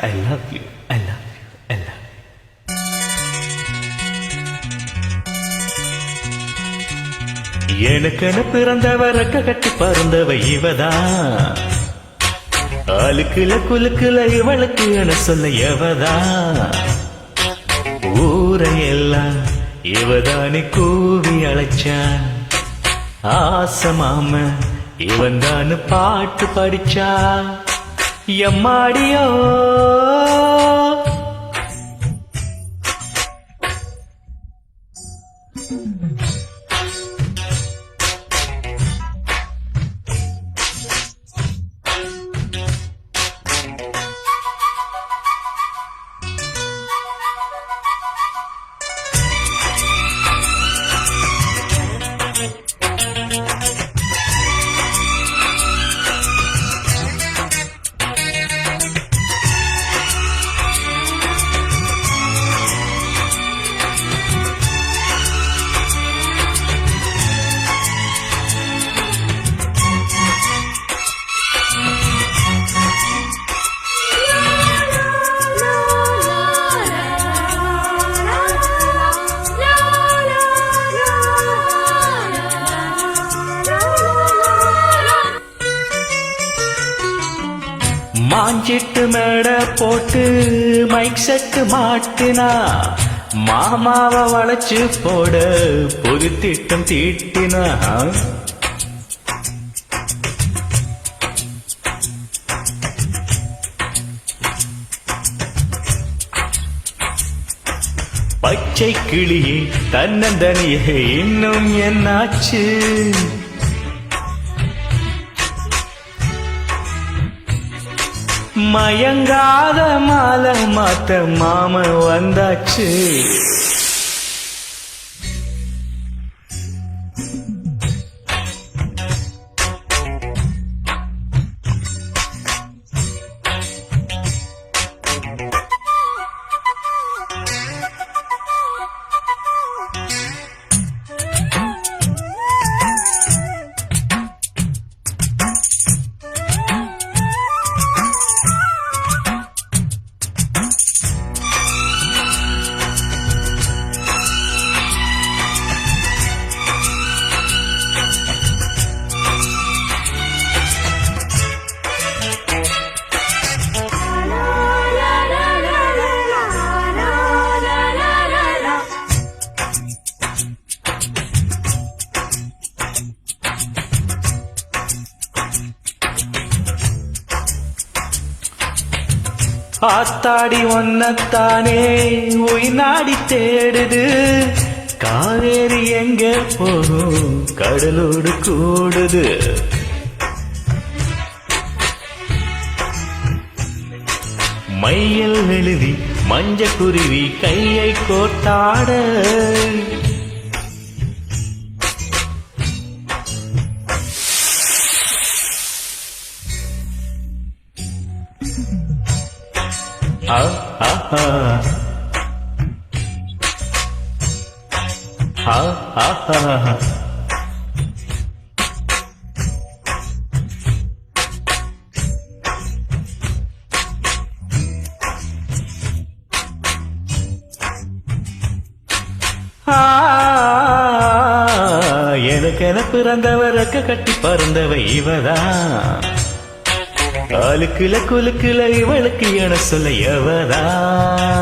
I love you, I love you, I love you. எனக்கென பிறந்தவ ரெக்க கட்டி பறந்தவ இவதான். ஆளுக்குல குலுக்குல இவளுக்கு என சொல்ல எவதான். ஊரையெல்லாம் இவதானே கூவி அழைச்சா. ஆசமாம இவன் தான் பாட்டு படிச்சா. எம்மாடியோ மாஞ்சிட்டு மேட போட்டு மைக் செட்டு மாட்டினா. மாமாவ வளைச்சு போட பொது திட்டம் தீட்டினா. பச்சை கிளியே தன்னந்தனியே இன்னும் என்னாச்சு. மயங்காத மாலை மாத்த மாம வந்தாச்சு. ஆத்தாடி ஒன்னத்தானே உயிர் நாடி தேடுது. காவேரி எங்க போகும் கடலோடு கூடுது. மையல் எழுதி மஞ்ச குருவி கையை கோட்டாட. எனக்கென பிறந்தவ ரெக்க கட்டி பறந்தவ இவதான். ஆளுக்குல குலுக்குல இவளுக்கு என சொல்ல எவதான்.